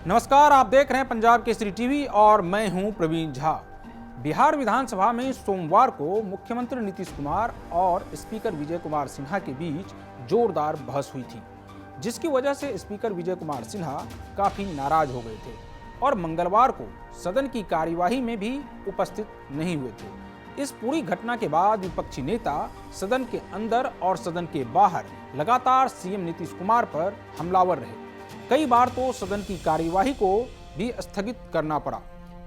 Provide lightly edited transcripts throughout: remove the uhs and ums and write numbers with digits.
नमस्कार, आप देख रहे हैं पंजाब केसरी टीवी और मैं हूं प्रवीण झा। बिहार विधानसभा में सोमवार को मुख्यमंत्री नीतीश कुमार और स्पीकर विजय कुमार सिन्हा के बीच जोरदार बहस हुई थी, जिसकी वजह से स्पीकर विजय कुमार सिन्हा काफी नाराज हो गए थे और मंगलवार को सदन की कार्यवाही में भी उपस्थित नहीं हुए थे। इस पूरी घटना के बाद विपक्षी नेता सदन के अंदर और सदन के बाहर लगातार सीएम नीतीश कुमार पर हमलावर रहे। कई बार तो सदन की कार्यवाही को भी स्थगित करना पड़ा।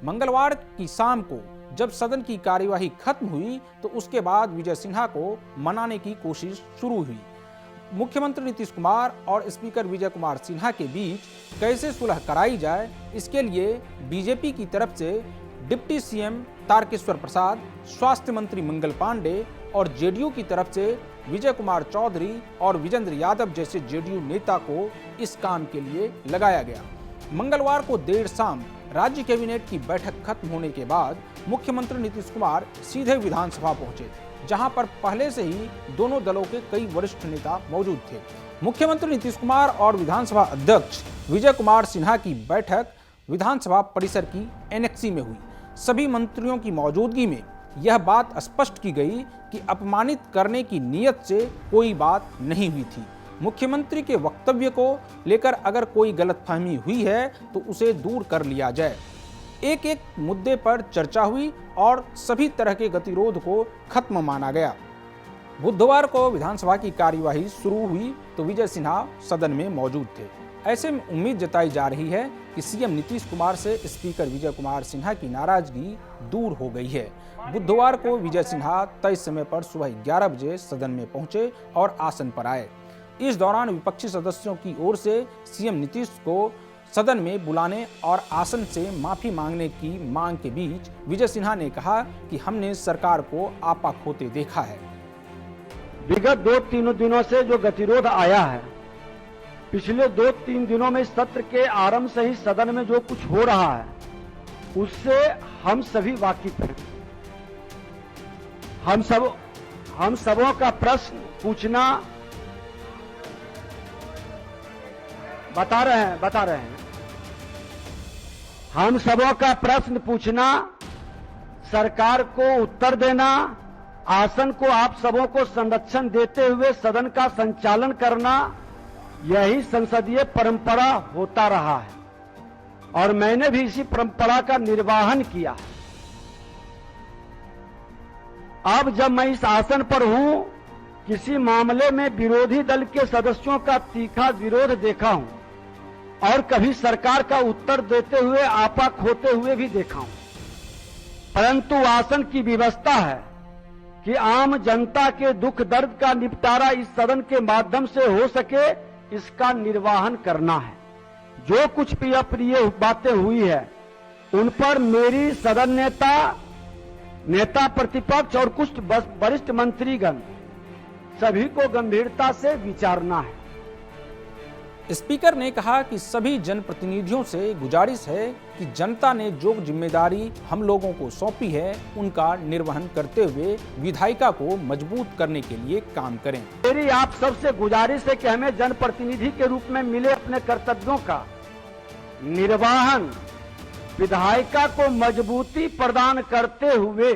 मंगलवार की शाम को जब सदन की कार्यवाही खत्म हुई तो उसके बाद विजय सिन्हा को मनाने की कोशिश शुरू हुई। मुख्यमंत्री नीतीश कुमार और स्पीकर विजय कुमार सिन्हा के बीच कैसे सुलह कराई जाए, इसके लिए बीजेपी की तरफ से डिप्टी सीएम तारकेश्वर प्रसाद, स्वास्थ्य मंत्री मंगल पांडे और जेडीयू की तरफ से विजय कुमार चौधरी और विजेंद्र यादव जैसे जेडीयू नेता को इस काम के लिए लगाया गया। मंगलवार को देर शाम राज्य कैबिनेट की बैठक खत्म होने के बाद मुख्यमंत्री नीतीश कुमार सीधे विधानसभा पहुंचे, जहां पर पहले से ही दोनों दलों के कई वरिष्ठ नेता मौजूद थे। मुख्यमंत्री नीतीश कुमार और विधानसभा अध्यक्ष विजय कुमार सिन्हा की बैठक विधानसभा परिसर की एनेक्सी में हुई। सभी मंत्रियों की मौजूदगी में यह बात स्पष्ट की गई कि अपमानित करने की नीयत से कोई बात नहीं हुई थी। मुख्यमंत्री के वक्तव्य को लेकर अगर कोई गलतफहमी हुई है तो उसे दूर कर लिया जाए। एक एक मुद्दे पर चर्चा हुई और सभी तरह के गतिरोध को खत्म माना गया। बुधवार को विधानसभा की कार्यवाही शुरू हुई तो विजय सिन्हा सदन में मौजूद थे। ऐसे में उम्मीद जताई जा रही है कि सीएम नीतीश कुमार से स्पीकर विजय कुमार सिन्हा की नाराजगी दूर हो गई है। बुधवार को विजय सिन्हा तय समय पर सुबह 11 बजे सदन में पहुंचे और आसन पर आए। इस दौरान विपक्षी सदस्यों की ओर से सीएम नीतीश को सदन में बुलाने और आसन से माफी मांगने की मांग के बीच विजय सिन्हा ने कहा कि हमने सरकार को आपा खोते देखा है। विगत 2-3 दिनों से जो गतिरोध आया है, पिछले 2-3 दिनों में सत्र के आरंभ से ही सदन में जो कुछ हो रहा है उससे हम सभी वाकिफ हैं। हम सबों का प्रश्न पूछना बता रहे हैं हम सबों का प्रश्न पूछना, सरकार को उत्तर देना, आसन को आप सबों को संरक्षण देते हुए सदन का संचालन करना, यही संसदीय परंपरा होता रहा है और मैंने भी इसी परंपरा का निर्वाहन किया। अब जब मैं इस आसन पर हूं, किसी मामले में विरोधी दल के सदस्यों का तीखा विरोध देखा हूं और कभी सरकार का उत्तर देते हुए आपा खोते हुए भी देखा हूं, परंतु आसन की व्यवस्था है कि आम जनता के दुख दर्द का निपटारा इस सदन के माध्यम से हो सके, इसका निर्वाहन करना है। जो कुछ भी अप्रिय बातें हुई है उन पर मेरी सदन नेता प्रतिपक्ष और कुछ वरिष्ठ मंत्रीगण सभी को गंभीरता से विचारना है। स्पीकर ने कहा कि सभी जनप्रतिनिधियों से गुजारिश है कि जनता ने जो जिम्मेदारी हम लोगों को सौंपी है उनका निर्वहन करते हुए विधायिका को मजबूत करने के लिए काम करें। मेरी आप सबसे गुजारिश है कि हमें जनप्रतिनिधि के रूप में मिले अपने कर्तव्यों का निर्वहन विधायिका को मजबूती प्रदान करते हुए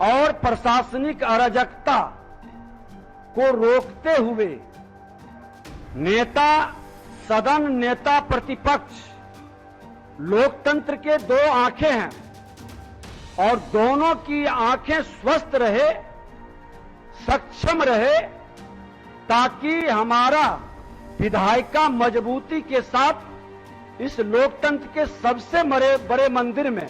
और प्रशासनिक अराजकता को रोकते हुए नेता सदन, नेता प्रतिपक्ष लोकतंत्र के दो आंखें हैं और दोनों की आंखें स्वस्थ रहे, सक्षम रहे, ताकि हमारा विधायिका मजबूती के साथ इस लोकतंत्र के सबसे बड़े मंदिर में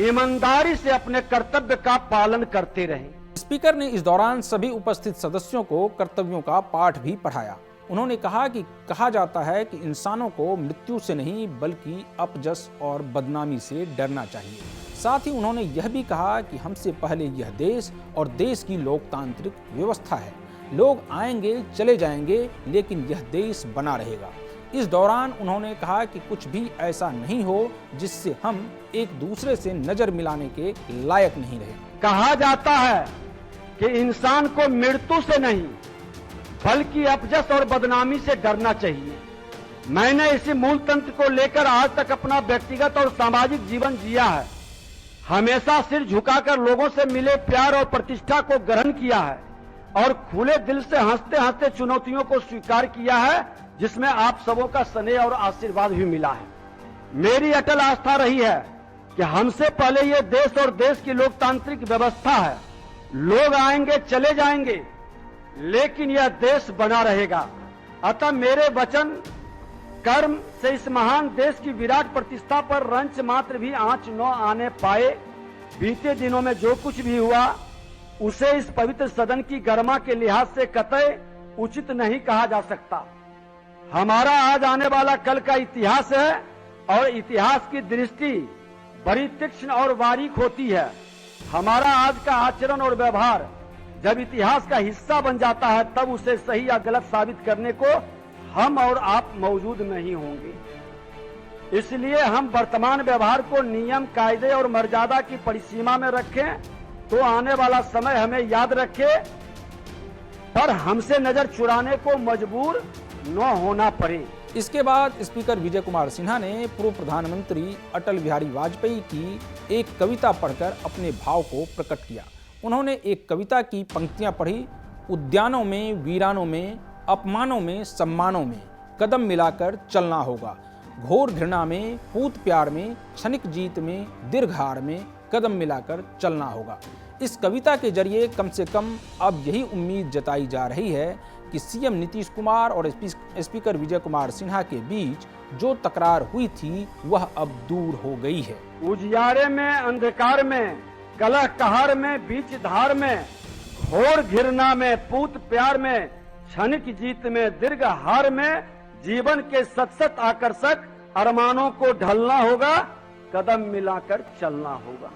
ईमानदारी से अपने कर्तव्य का पालन करते रहे। स्पीकर ने इस दौरान सभी उपस्थित सदस्यों को कर्तव्यों का पाठ भी पढ़ाया। उन्होंने कहा कि कहा जाता है कि इंसानों को मृत्यु से नहीं बल्कि अपजस और बदनामी से डरना चाहिए। साथ ही उन्होंने यह भी कहा कि हमसे पहले यह देश और देश की लोकतांत्रिक व्यवस्था है। लोग आएंगे चले जाएंगे लेकिन यह देश बना रहेगा। इस दौरान उन्होंने कहा कि कुछ भी ऐसा नहीं हो जिससे हम एक दूसरे से नजर मिलाने के लायक नहीं रहे। कहा जाता है कि इंसान को मृत्यु से नहीं बल्कि अपजस और बदनामी से डरना चाहिए। मैंने इसी मूल तंत्र को लेकर आज तक अपना व्यक्तिगत और सामाजिक जीवन जिया है। हमेशा सिर झुकाकर लोगों से मिले प्यार और प्रतिष्ठा को ग्रहण किया है और खुले दिल से हंसते हंसते चुनौतियों को स्वीकार किया है, जिसमें आप सबों का स्नेह और आशीर्वाद भी मिला है। मेरी अटल आस्था रही है कि हमसे पहले ये देश और देश की लोकतांत्रिक व्यवस्था है। लोग आएंगे चले जाएंगे, लेकिन यह देश बना रहेगा। अतः मेरे वचन कर्म से इस महान देश की विराट प्रतिष्ठा पर रंच मात्र भी आंच न आने पाए। बीते दिनों में जो कुछ भी हुआ उसे इस पवित्र सदन की गरिमा के लिहाज से कतई उचित नहीं कहा जा सकता। हमारा आज आने वाला कल का इतिहास है और इतिहास की दृष्टि बड़ी तीक्ष्ण और बारीक होती है। हमारा आज का आचरण और व्यवहार जब इतिहास का हिस्सा बन जाता है, तब उसे सही या गलत साबित करने को हम और आप मौजूद नहीं होंगे। इसलिए हम वर्तमान व्यवहार को नियम, कायदे और मर्यादा की परिसीमा में रखें तो आने वाला समय हमें याद रखे, पर हमसे नजर चुराने को मजबूर न होना पड़े। इसके बाद स्पीकर विजय कुमार सिन्हा ने पूर्व प्रधानमंत्री अटल बिहारी वाजपेयी की एक कविता पढ़कर अपने भाव को प्रकट किया। उन्होंने एक कविता की पंक्तियां पढ़ी। उद्यानों में, वीरानों में, अपमानों में, सम्मानों में कदम मिलाकर चलना होगा। घोर घृणा में, पूत प्यार में, क्षणिक जीत में, दीर्घहार में कदम मिलाकर चलना होगा। इस कविता के जरिए कम से कम अब यही उम्मीद जताई जा रही है कि सीएम नीतीश कुमार और स्पीकर विजय कुमार सिन्हा के बीच जो तकरार हुई थी वह अब दूर हो गई है। उजियारे में, अंधकार में, कलह कहार में, बीच धार में, घोर घृणा में, पूत प्यार में, क्षणिक जीत में, दीर्घ हार में जीवन के सत आकर्षक अरमानों को ढलना होगा, कदम मिलाकर चलना होगा।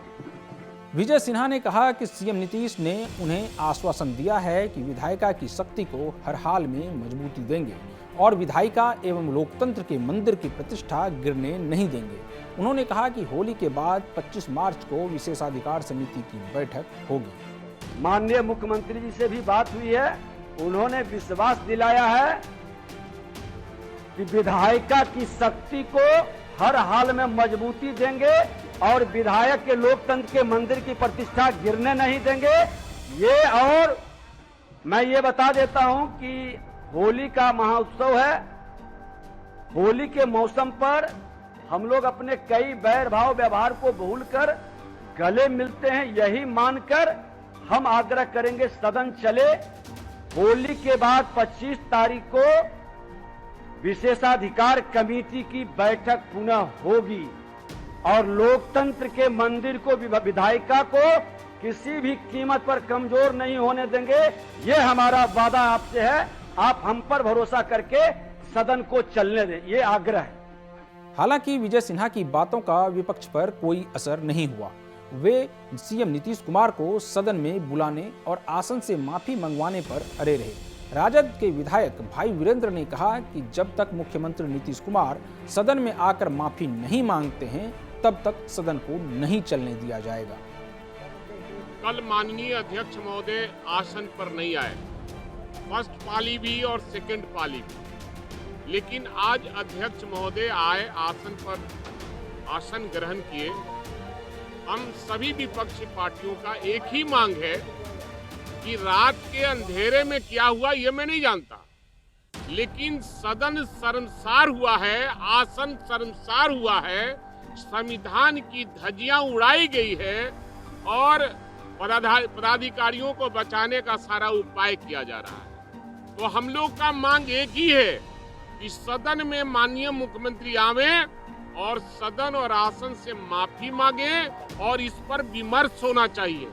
विजय सिन्हा ने कहा कि सीएम नीतीश ने उन्हें आश्वासन दिया है कि विधायिका की शक्ति को हर हाल में मजबूती देंगे और विधायिका एवं लोकतंत्र के मंदिर की प्रतिष्ठा गिरने नहीं देंगे। उन्होंने कहा कि होली के बाद 25 मार्च को विशेषाधिकार समिति की बैठक होगी। माननीय मुख्यमंत्री जी से भी बात हुई है। उन्होंने विश्वास दिलाया है कि विधायिका की शक्ति को हर हाल में मजबूती देंगे और विधायक के लोकतंत्र के मंदिर की प्रतिष्ठा गिरने नहीं देंगे। ये और मैं ये बता देता हूं कि होली का महोत्सव है। होली के मौसम पर हम लोग अपने कई बैर भाव व्यवहार को भूलकर गले मिलते हैं। यही मानकर हम आग्रह करेंगे सदन चले। होली के बाद 25 तारीख को विशेषाधिकार कमेटी की बैठक पुनः होगी और लोकतंत्र के मंदिर को, विधायिका को किसी भी कीमत पर कमजोर नहीं होने देंगे। ये हमारा वादा आपसे है। आप हम पर भरोसा करके सदन को चलने दें, ये आग्रह है। हालांकि विजय सिन्हा की बातों का विपक्ष पर कोई असर नहीं हुआ। वे सीएम नीतीश कुमार को सदन में बुलाने और आसन से माफी मंगवाने पर अड़े रहे। राजद के विधायक भाई वीरेंद्र ने कहा कि जब तक मुख्यमंत्री नीतीश कुमार सदन में आकर माफी नहीं मांगते हैं तब तक सदन को नहीं चलने दिया जाएगा। कल माननीय अध्यक्ष महोदय आसन पर नहीं आए, फर्स्ट पाली भी और सेकंड पाली भी, लेकिन आज अध्यक्ष महोदय आए, आसन पर आसन ग्रहण किए। हम सभी विपक्षी पार्टियों का एक ही मांग है कि रात के अंधेरे में क्या हुआ ये मैं नहीं जानता, लेकिन सदन शर्मसार हुआ है, आसन शर्मसार हुआ है, संविधान की धज्जियां उड़ाई गई है और पदाधिकारियों को बचाने का सारा उपाय किया जा रहा है। तो हम लोग का मांग एक ही है कि सदन में माननीय मुख्यमंत्री आवे और सदन और आसन से माफी मांगे और इस पर विमर्श होना चाहिए।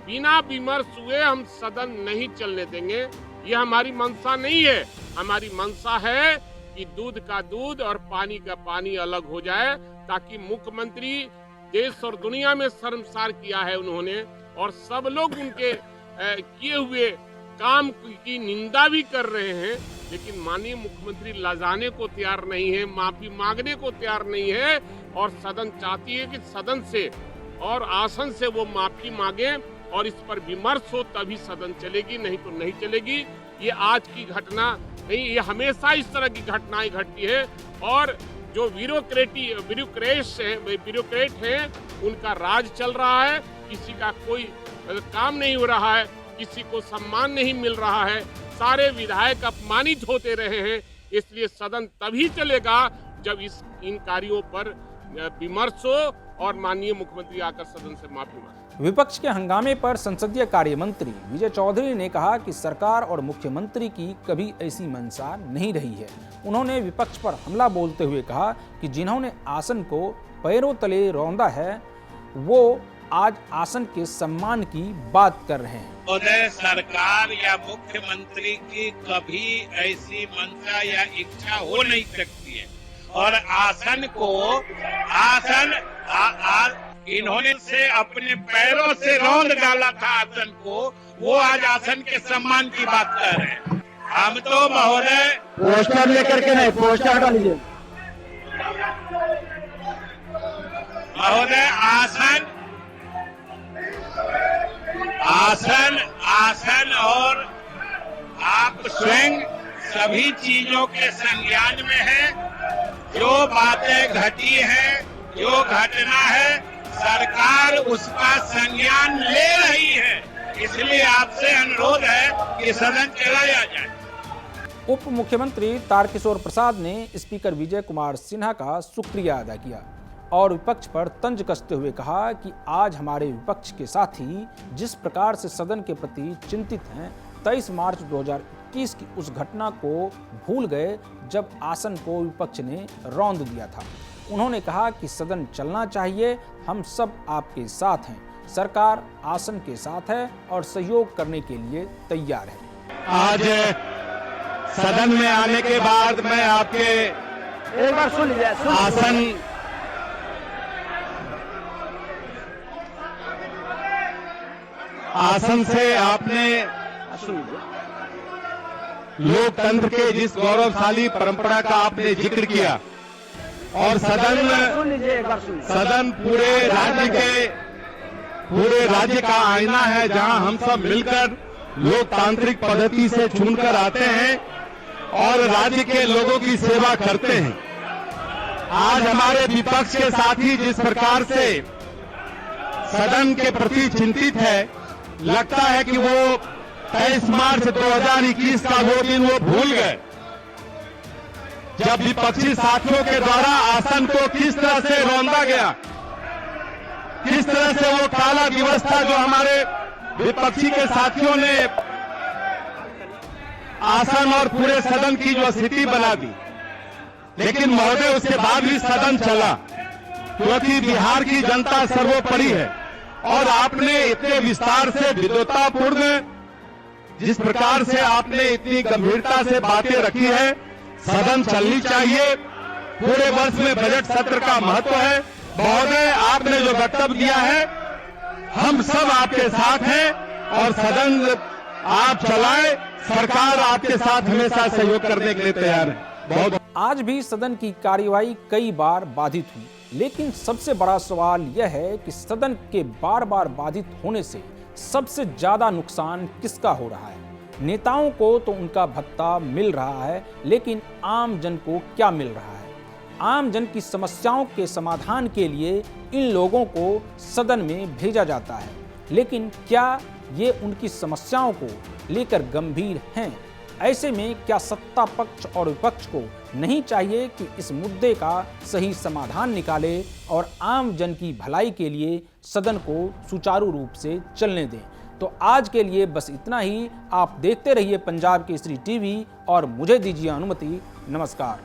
बिना विमर्श हुए हम सदन नहीं चलने देंगे। ये हमारी मंशा नहीं है। हमारी मंशा है कि दूध का दूध और पानी का पानी अलग हो जाए, ताकि मुख्यमंत्री देश और दुनिया में शर्मसार किया है उन्होंने, और सब लोग उनके किए हुए काम की निंदा भी कर रहे हैं, लेकिन माननीय मुख्यमंत्री लजाने को तैयार नहीं है, माफी मांगने को तैयार नहीं है। और सदन चाहती है कि सदन से और आसन से वो माफी मांगे और इस पर विमर्श हो, तभी सदन चलेगी, नहीं तो नहीं चलेगी। ये आज की घटना नहीं, ये हमेशा इस तरह की घटनाएं घटती है। और जो ब्यूरोक्रेट हैं उनका राज चल रहा है, किसी का कोई काम नहीं हो रहा है, किसी को सम्मान नहीं मिल रहा है, सारे विधायक अपमानित होते रहे हैं। इसलिए सदन तभी चलेगा जब इन कार्यों पर विमर्श हो और माननीय मुख्यमंत्री आकर सदन से माफी मांगे। विपक्ष के हंगामे पर संसदीय कार्य मंत्री विजय चौधरी ने कहा कि सरकार और मुख्यमंत्री की कभी ऐसी मंशा नहीं रही है। उन्होंने विपक्ष पर हमला बोलते हुए कहा कि जिन्होंने आसन को पैरों तले रौंदा है वो आज आसन के सम्मान की बात कर रहे हैं। उन्हें सरकार या मुख्यमंत्री की कभी ऐसी मंशा या इच्छा हो नहीं सकती है। और आसन को इन्होंने से अपने पैरों से रौंद डाला था आसन को, वो आज आसन के सम्मान की बात कर रहे हैं। हम तो महोदय पोस्टर लेकर के नहीं, पोस्टर हटा लीजिए महोदय। आसन और आप स्वयं सभी चीजों के संज्ञान में है। जो बातें घटी है, जो घटना है, सरकार उसका संज्ञान ले रही है। इसलिए आपसे अनुरोध है कि सदन चलाया जाए। उप मुख्यमंत्री तारकिशोर प्रसाद ने स्पीकर विजय कुमार सिन्हा का शुक्रिया अदा किया और विपक्ष पर तंज कसते हुए कहा कि आज हमारे विपक्ष के साथी जिस प्रकार से सदन के प्रति चिंतित हैं, 23 मार्च 2021 की उस घटना को भूल गए जब आसन को विपक्ष ने रौंद दिया था। उन्होंने कहा कि सदन चलना चाहिए, हम सब आपके साथ हैं, सरकार आसन के साथ है और सहयोग करने के लिए तैयार है। आज सदन में आने के बाद मैं आपके एक बार सुन लीजिए। आसन से आपने लोकतंत्र के जिस गौरवशाली परंपरा का आपने जिक्र किया और सदन पूरे राज्य का आईना है, जहां हम सब मिलकर लोकतांत्रिक पद्धति से चुनकर आते हैं और राज्य के लोगों की सेवा करते हैं। आज हमारे विपक्ष के साथी जिस प्रकार से सदन के प्रति चिंतित है, लगता है कि वो 23 मार्च 2021 का वो दिन वो भूल गए, जब विपक्षी साथियों के द्वारा आसन को किस तरह से रौंदा गया, किस तरह से वो काला दिवस था जो हमारे विपक्षी के साथियों ने आसन और पूरे सदन की जो स्थिति बना दी। लेकिन महोदय उसके बाद भी सदन चला, क्योंकि बिहार की जनता सर्वोपरि है और आपने इतने विस्तार से विद्वतापूर्ण, जिस प्रकार से आपने इतनी गंभीरता से बातें रखी है, सदन चलनी चाहिए। पूरे वर्ष में बजट सत्र का महत्व है। महोदय आपने जो वक्तव्य दिया है, हम सब आपके साथ हैं और सदन आप चलाएं, सरकार आपके साथ हमेशा सहयोग करने के लिए तैयार है। बहुत आज भी सदन की कार्यवाही कई बार बाधित हुई, लेकिन सबसे बड़ा सवाल यह है कि सदन के बार बार बाधित होने से सबसे ज्यादा नुकसान किसका हो रहा है। नेताओं को तो उनका भत्ता मिल रहा है, लेकिन आम जन को क्या मिल रहा है? आम जन की समस्याओं के समाधान के लिए इन लोगों को सदन में भेजा जाता है, लेकिन क्या ये उनकी समस्याओं को लेकर गंभीर हैं? ऐसे में क्या सत्ता पक्ष और विपक्ष को नहीं चाहिए कि इस मुद्दे का सही समाधान निकाले और आम जन की भलाई के लिए सदन को सुचारू रूप से चलने दें? तो आज के लिए बस इतना ही। आप देखते रहिए पंजाब केसरी टीवी और मुझे दीजिए अनुमति। नमस्कार।